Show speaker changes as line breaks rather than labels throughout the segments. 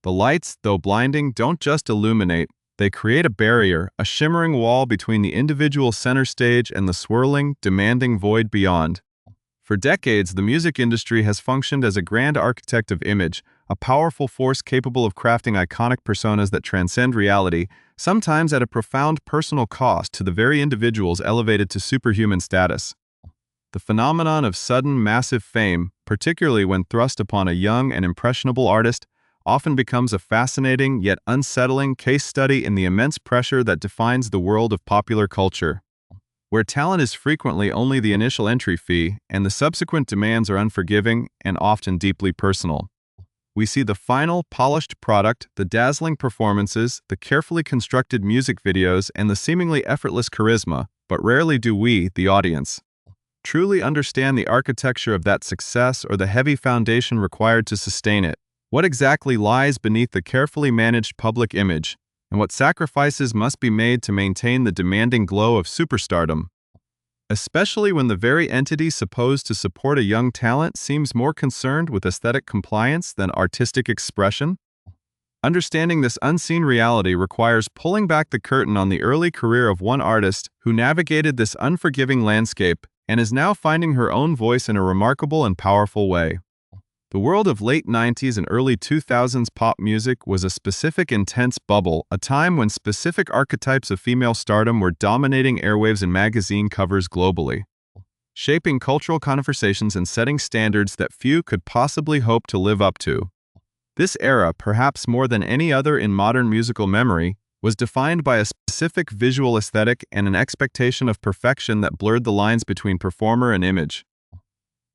The lights, though blinding, don't just illuminate. They create a barrier, a shimmering wall between the individual center stage and the swirling, demanding void beyond. For decades, the music industry has functioned as a grand architect of image, a powerful force capable of crafting iconic personas that transcend reality, sometimes at a profound personal cost to the very individuals elevated to superhuman status. The phenomenon of sudden, massive fame, particularly when thrust upon a young and impressionable artist, often becomes a fascinating yet unsettling case study in the immense pressure that defines the world of popular culture, where talent is frequently only the initial entry fee and the subsequent demands are unforgiving and often deeply personal. We see the final, polished product, the dazzling performances, the carefully constructed music videos, and the seemingly effortless charisma, but rarely do we, the audience, truly understand the architecture of that success or the heavy foundation required to sustain it. What exactly lies beneath the carefully managed public image, and what sacrifices must be made to maintain the demanding glow of superstardom, especially when the very entity supposed to support a young talent seems more concerned with aesthetic compliance than artistic expression? Understanding this unseen reality requires pulling back the curtain on the early career of one artist who navigated this unforgiving landscape and is now finding her own voice in a remarkable and powerful way. The world of late 90s and early 2000s pop music was a specific intense bubble, a time when specific archetypes of female stardom were dominating airwaves and magazine covers globally, shaping cultural conversations and setting standards that few could possibly hope to live up to. This era, perhaps more than any other in modern musical memory, was defined by a specific visual aesthetic and an expectation of perfection that blurred the lines between performer and image.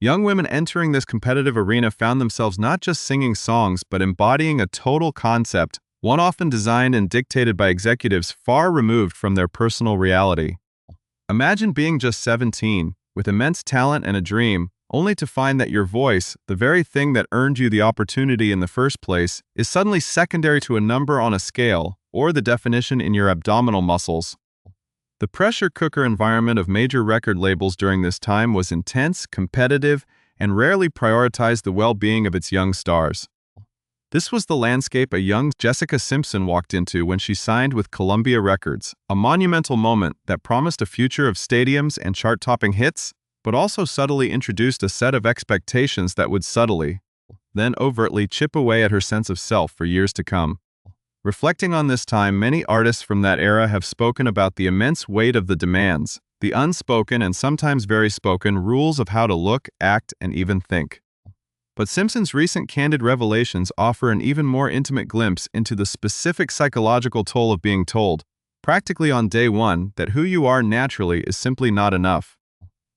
Young women entering this competitive arena found themselves not just singing songs but embodying a total concept, one often designed and dictated by executives far removed from their personal reality. Imagine being just 17, with immense talent and a dream, only to find that your voice, the very thing that earned you the opportunity in the first place, is suddenly secondary to a number on a scale, or the definition in your abdominal muscles. The pressure cooker environment of major record labels during this time was intense, competitive, and rarely prioritized the well-being of its young stars. This was the landscape a young Jessica Simpson walked into when she signed with Columbia Records, a monumental moment that promised a future of stadiums and chart-topping hits, but also subtly introduced a set of expectations that would subtly, then overtly chip away at her sense of self for years to come. Reflecting on this time, many artists from that era have spoken about the immense weight of the demands, the unspoken and sometimes very spoken rules of how to look, act, and even think. But Simpson's recent candid revelations offer an even more intimate glimpse into the specific psychological toll of being told, practically on day one, that who you are naturally is simply not enough.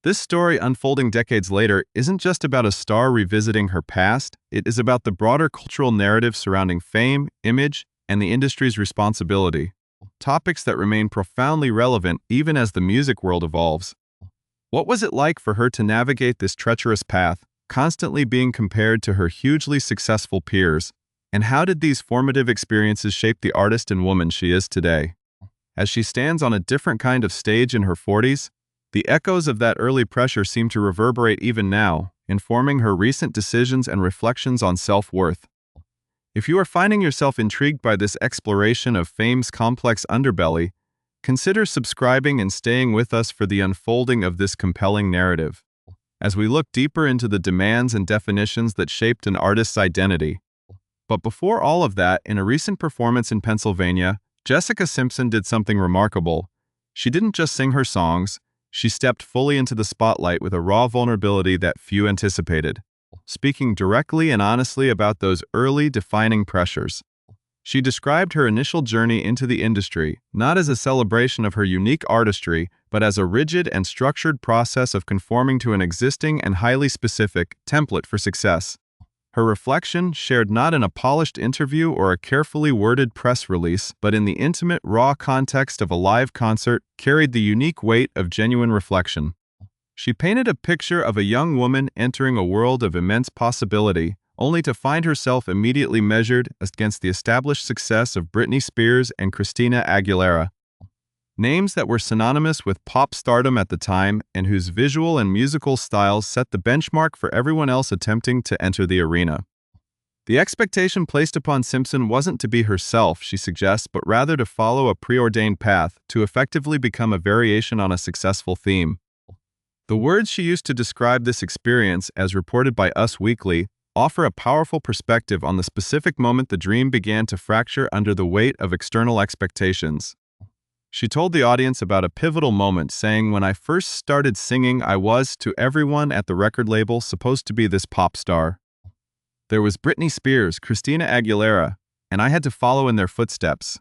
This story, unfolding decades later, isn't just about a star revisiting her past, it is about the broader cultural narrative surrounding fame, image, and the industry's responsibility, topics that remain profoundly relevant even as the music world evolves. What was it like for her to navigate this treacherous path, constantly being compared to her hugely successful peers, and how did these formative experiences shape the artist and woman she is today? As she stands on a different kind of stage in her 40s, the echoes of that early pressure seem to reverberate even now, informing her recent decisions and reflections on self-worth. If you are finding yourself intrigued by this exploration of fame's complex underbelly, consider subscribing and staying with us for the unfolding of this compelling narrative, as we look deeper into the demands and definitions that shaped an artist's identity. But before all of that, in a recent performance in Pennsylvania, Jessica Simpson did something remarkable. She didn't just sing her songs, she stepped fully into the spotlight with a raw vulnerability that few anticipated, speaking directly and honestly about those early defining pressures. She described her initial journey into the industry not as a celebration of her unique artistry, but as a rigid and structured process of conforming to an existing and highly specific template for success. Her reflection, shared not in a polished interview or a carefully worded press release, but in the intimate, raw context of a live concert, carried the unique weight of genuine reflection. She painted a picture of a young woman entering a world of immense possibility, only to find herself immediately measured against the established success of Britney Spears and Christina Aguilera, names that were synonymous with pop stardom at the time and whose visual and musical styles set the benchmark for everyone else attempting to enter the arena. The expectation placed upon Simpson wasn't to be herself, she suggests, but rather to follow a preordained path to effectively become a variation on a successful theme. The words she used to describe this experience, as reported by Us Weekly, offer a powerful perspective on the specific moment the dream began to fracture under the weight of external expectations. She told the audience about a pivotal moment, saying, "When I first started singing, I was, to everyone at the record label, supposed to be this pop star. There was Britney Spears, Christina Aguilera, and I had to follow in their footsteps."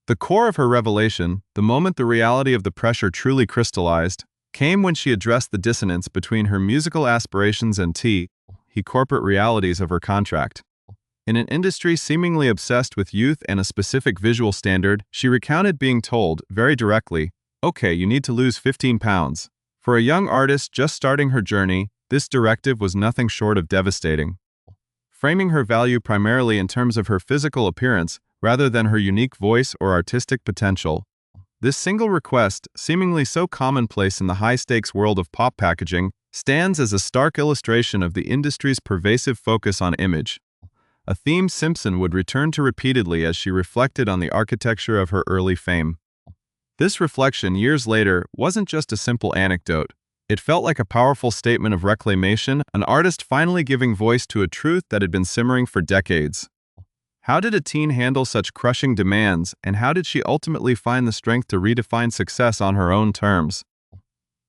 The core of her revelation, the moment the reality of the pressure truly crystallized, came when she addressed the dissonance between her musical aspirations and the corporate realities of her contract. In an industry seemingly obsessed with youth and a specific visual standard, she recounted being told, very directly, "Okay, you need to lose 15 pounds. For a young artist just starting her journey, this directive was nothing short of devastating. Framing her value primarily in terms of her physical appearance, rather than her unique voice or artistic potential. This single request, seemingly so commonplace in the high-stakes world of pop packaging, stands as a stark illustration of the industry's pervasive focus on image. A theme Simpson would return to repeatedly as she reflected on the architecture of her early fame. This reflection, years later, wasn't just a simple anecdote. It felt like a powerful statement of reclamation, an artist finally giving voice to a truth that had been simmering for decades. How did a teen handle such crushing demands, and how did she ultimately find the strength to redefine success on her own terms?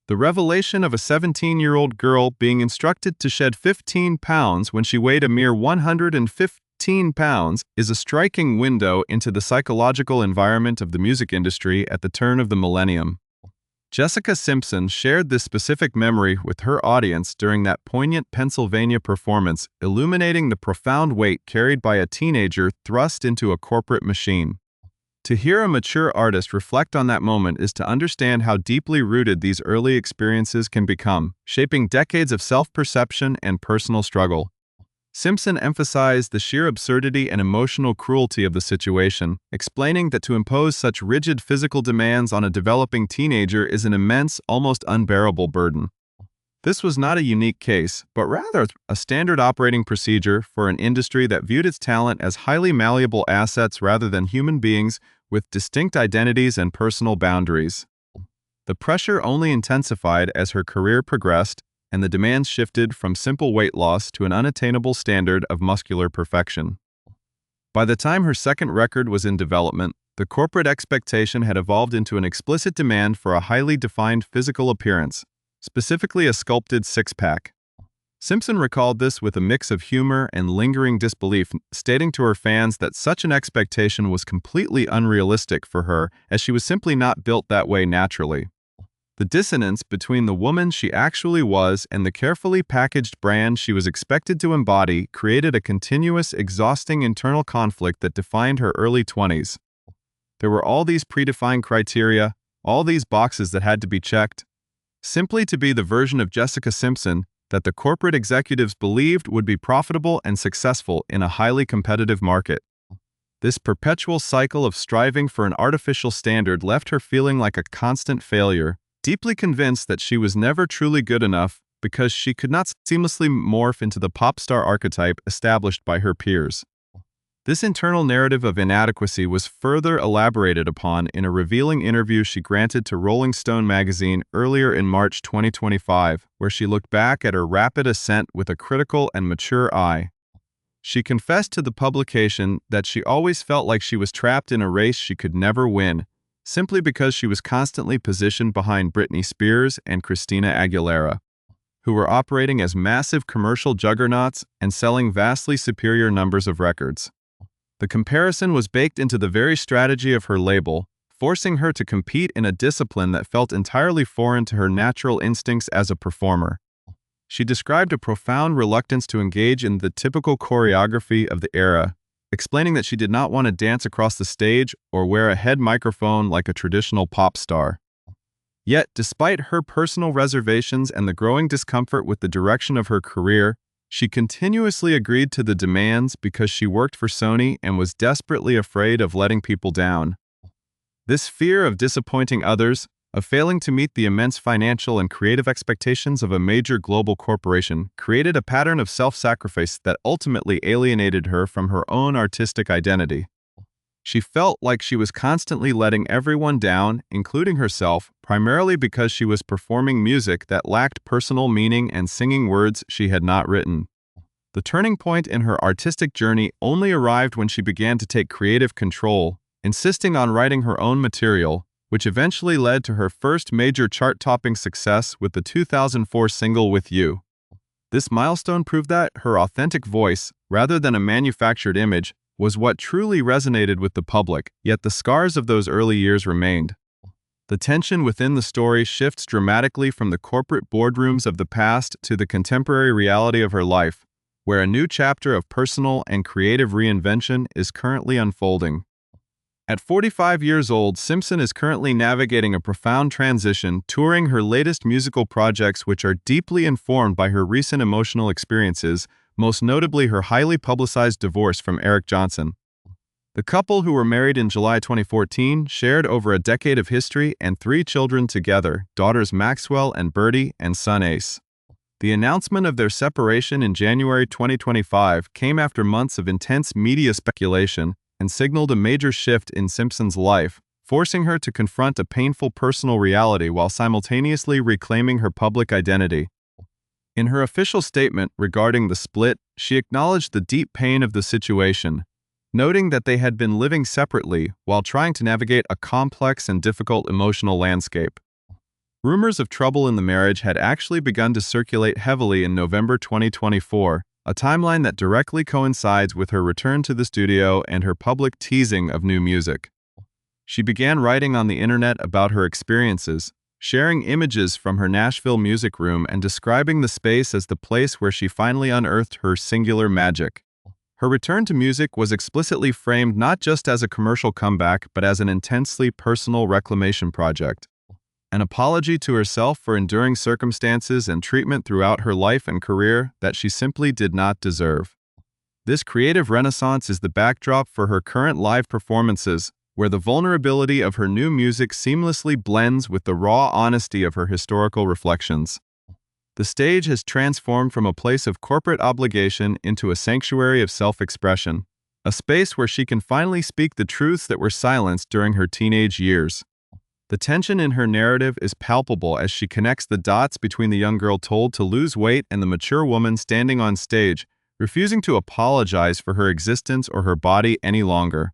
The revelation of a 17-year-old girl being instructed to shed 15 pounds when she weighed a mere 115 pounds is a striking window into the psychological environment of the music industry at the turn of the millennium. Jessica Simpson shared this specific memory with her audience during that poignant Pennsylvania performance, illuminating the profound weight carried by a teenager thrust into a corporate machine. To hear a mature artist reflect on that moment is to understand how deeply rooted these early experiences can become, shaping decades of self-perception and personal struggle. Simpson emphasized the sheer absurdity and emotional cruelty of the situation, explaining that to impose such rigid physical demands on a developing teenager is an immense, almost unbearable burden. This was not a unique case, but rather a standard operating procedure for an industry that viewed its talent as highly malleable assets rather than human beings with distinct identities and personal boundaries. The pressure only intensified as her career progressed, and the demands shifted from simple weight loss to an unattainable standard of muscular perfection. By the time her second record was in development, the corporate expectation had evolved into an explicit demand for a highly defined physical appearance, specifically a sculpted six-pack. Simpson recalled this with a mix of humor and lingering disbelief, stating to her fans that such an expectation was completely unrealistic for her, as she was simply not built that way naturally. The dissonance between the woman she actually was and the carefully packaged brand she was expected to embody created a continuous, exhausting internal conflict that defined her early 20s. There were all these predefined criteria, all these boxes that had to be checked, simply to be the version of Jessica Simpson that the corporate executives believed would be profitable and successful in a highly competitive market. This perpetual cycle of striving for an artificial standard left her feeling like a constant failure, deeply convinced that she was never truly good enough because she could not seamlessly morph into the pop star archetype established by her peers. This internal narrative of inadequacy was further elaborated upon in a revealing interview she granted to Rolling Stone magazine earlier in March 2025, where she looked back at her rapid ascent with a critical and mature eye. She confessed to the publication that she always felt like she was trapped in a race she could never win, simply because she was constantly positioned behind Britney Spears and Christina Aguilera, who were operating as massive commercial juggernauts and selling vastly superior numbers of records. The comparison was baked into the very strategy of her label, forcing her to compete in a discipline that felt entirely foreign to her natural instincts as a performer. She described a profound reluctance to engage in the typical choreography of the era, explaining that she did not want to dance across the stage or wear a head microphone like a traditional pop star. Yet, despite her personal reservations and the growing discomfort with the direction of her career, she continuously agreed to the demands because she worked for Sony and was desperately afraid of letting people down. This fear of disappointing others, of failing to meet the immense financial and creative expectations of a major global corporation created a pattern of self-sacrifice that ultimately alienated her from her own artistic identity. She felt like she was constantly letting everyone down, including herself, primarily because she was performing music that lacked personal meaning and singing words she had not written. The turning point in her artistic journey only arrived when she began to take creative control, insisting on writing her own material, which eventually led to her first major chart-topping success with the 2004 single With You. This milestone proved that her authentic voice, rather than a manufactured image, was what truly resonated with the public, yet the scars of those early years remained. The tension within the story shifts dramatically from the corporate boardrooms of the past to the contemporary reality of her life, where a new chapter of personal and creative reinvention is currently unfolding. At 45 years old, Simpson is currently navigating a profound transition, touring her latest musical projects which are deeply informed by her recent emotional experiences, most notably her highly publicized divorce from Eric Johnson. The couple, who were married in July 2014, shared over a decade of history and 3 children together, daughters Maxwell and Birdie and son Ace. The announcement of their separation in January 2025 came after months of intense media speculation and signaled a major shift in Simpson's life, forcing her to confront a painful personal reality while simultaneously reclaiming her public identity. In her official statement regarding the split, she acknowledged the deep pain of the situation, noting that they had been living separately while trying to navigate a complex and difficult emotional landscape. Rumors of trouble in the marriage had actually begun to circulate heavily in November 2024, a timeline that directly coincides with her return to the studio and her public teasing of new music. She began writing on the internet about her experiences, sharing images from her Nashville music room and describing the space as the place where she finally unearthed her singular magic. Her return to music was explicitly framed not just as a commercial comeback, but as an intensely personal reclamation project. An apology to herself for enduring circumstances and treatment throughout her life and career that she simply did not deserve. This creative renaissance is the backdrop for her current live performances, where the vulnerability of her new music seamlessly blends with the raw honesty of her historical reflections. The stage has transformed from a place of corporate obligation into a sanctuary of self-expression, a space where she can finally speak the truths that were silenced during her teenage years. The tension in her narrative is palpable as she connects the dots between the young girl told to lose weight and the mature woman standing on stage, refusing to apologize for her existence or her body any longer.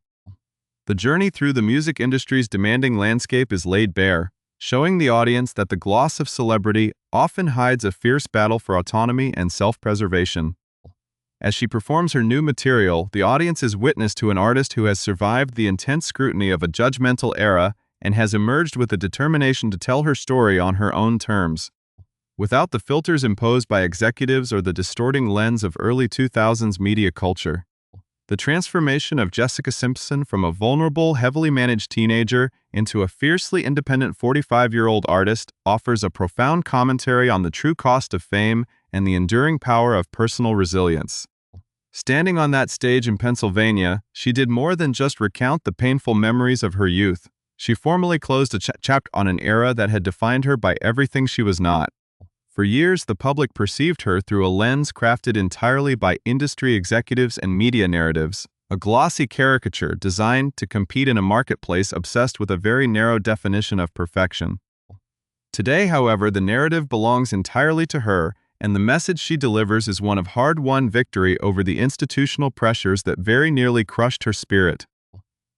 The journey through the music industry's demanding landscape is laid bare, showing the audience that the gloss of celebrity often hides a fierce battle for autonomy and self-preservation. As she performs her new material, the audience is witness to an artist who has survived the intense scrutiny of a judgmental era and has emerged with a determination to tell her story on her own terms. Without the filters imposed by executives or the distorting lens of early 2000s media culture. The transformation of Jessica Simpson from a vulnerable, heavily managed teenager into a fiercely independent 45-year-old artist offers a profound commentary on the true cost of fame and the enduring power of personal resilience. Standing on that stage in Pennsylvania, she did more than just recount the painful memories of her youth. She formally closed a chapter on an era that had defined her by everything she was not. For years, the public perceived her through a lens crafted entirely by industry executives and media narratives, a glossy caricature designed to compete in a marketplace obsessed with a very narrow definition of perfection. Today, however, the narrative belongs entirely to her, and the message she delivers is one of hard-won victory over the institutional pressures that very nearly crushed her spirit.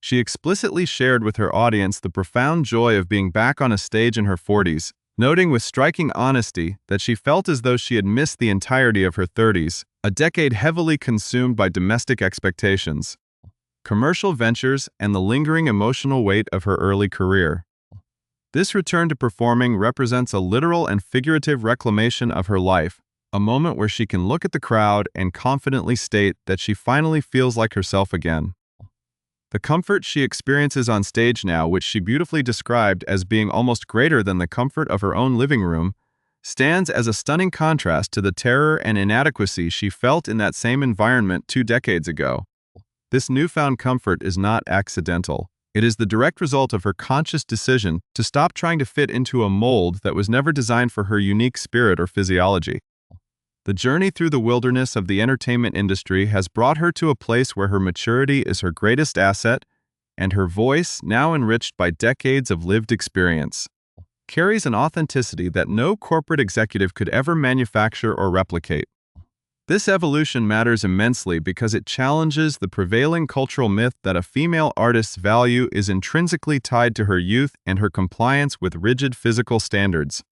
She explicitly shared with her audience the profound joy of being back on a stage in her 40s, noting with striking honesty that she felt as though she had missed the entirety of her 30s, a decade heavily consumed by domestic expectations, commercial ventures, and the lingering emotional weight of her early career. This return to performing represents a literal and figurative reclamation of her life, a moment where she can look at the crowd and confidently state that she finally feels like herself again. The comfort she experiences on stage now, which she beautifully described as being almost greater than the comfort of her own living room, stands as a stunning contrast to the terror and inadequacy she felt in that same environment 2 decades ago. This newfound comfort is not accidental. It is the direct result of her conscious decision to stop trying to fit into a mold that was never designed for her unique spirit or physiology. The journey through the wilderness of the entertainment industry has brought her to a place where her maturity is her greatest asset, and her voice, now enriched by decades of lived experience, carries an authenticity that no corporate executive could ever manufacture or replicate. This evolution matters immensely because it challenges the prevailing cultural myth that a female artist's value is intrinsically tied to her youth and her compliance with rigid physical standards.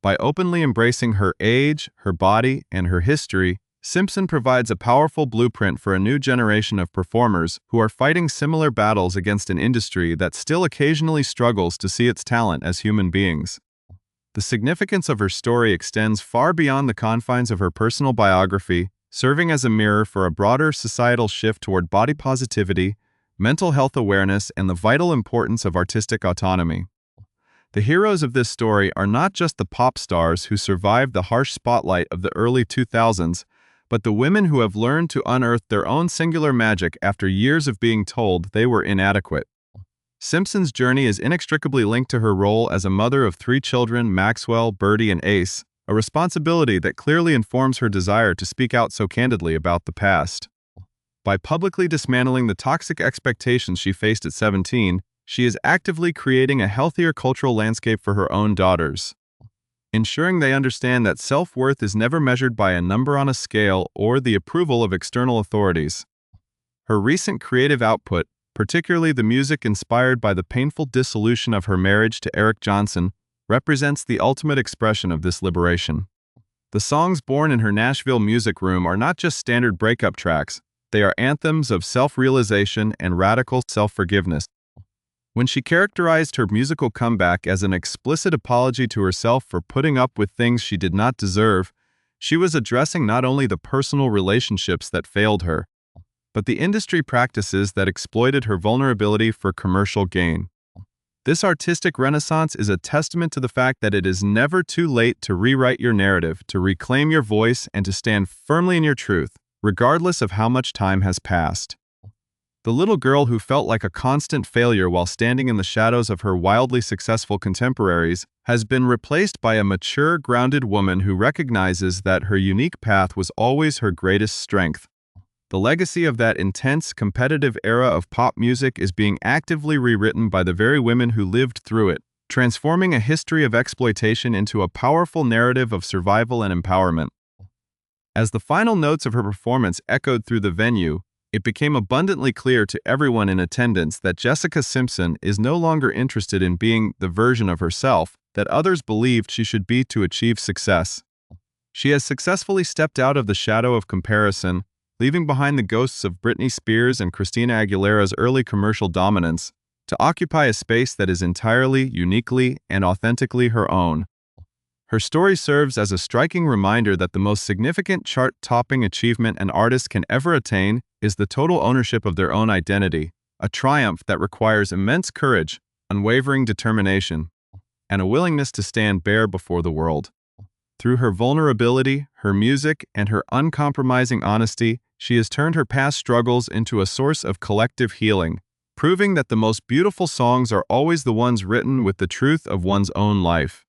By openly embracing her age, her body, and her history, Simpson provides a powerful blueprint for a new generation of performers who are fighting similar battles against an industry that still occasionally struggles to see its talent as human beings. The significance of her story extends far beyond the confines of her personal biography, serving as a mirror for a broader societal shift toward body positivity, mental health awareness, and the vital importance of artistic autonomy. The heroes of this story are not just the pop stars who survived the harsh spotlight of the early 2000s, but the women who have learned to unearth their own singular magic after years of being told they were inadequate. Simpson's journey is inextricably linked to her role as a mother of 3 children, Maxwell, Birdie, and Ace, a responsibility that clearly informs her desire to speak out so candidly about the past. By publicly dismantling the toxic expectations she faced at 17, she is actively creating a healthier cultural landscape for her own daughters, ensuring they understand that self-worth is never measured by a number on a scale or the approval of external authorities. Her recent creative output, particularly the music inspired by the painful dissolution of her marriage to Eric Johnson, represents the ultimate expression of this liberation. The songs born in her Nashville music room are not just standard breakup tracks, they are anthems of self-realization and radical self-forgiveness. When she characterized her musical comeback as an explicit apology to herself for putting up with things she did not deserve, she was addressing not only the personal relationships that failed her, but the industry practices that exploited her vulnerability for commercial gain. This artistic renaissance is a testament to the fact that it is never too late to rewrite your narrative, to reclaim your voice, and to stand firmly in your truth, regardless of how much time has passed. The little girl who felt like a constant failure while standing in the shadows of her wildly successful contemporaries has been replaced by a mature, grounded woman who recognizes that her unique path was always her greatest strength. The legacy of that intense, competitive era of pop music is being actively rewritten by the very women who lived through it, transforming a history of exploitation into a powerful narrative of survival and empowerment. As the final notes of her performance echoed through the venue, it became abundantly clear to everyone in attendance that Jessica Simpson is no longer interested in being the version of herself that others believed she should be to achieve success. She has successfully stepped out of the shadow of comparison, leaving behind the ghosts of Britney Spears and Christina Aguilera's early commercial dominance, to occupy a space that is entirely, uniquely, and authentically her own. Her story serves as a striking reminder that the most significant chart-topping achievement an artist can ever attain is the total ownership of their own identity, a triumph that requires immense courage, unwavering determination, and a willingness to stand bare before the world. Through her vulnerability, her music, and her uncompromising honesty, she has turned her past struggles into a source of collective healing, proving that the most beautiful songs are always the ones written with the truth of one's own life.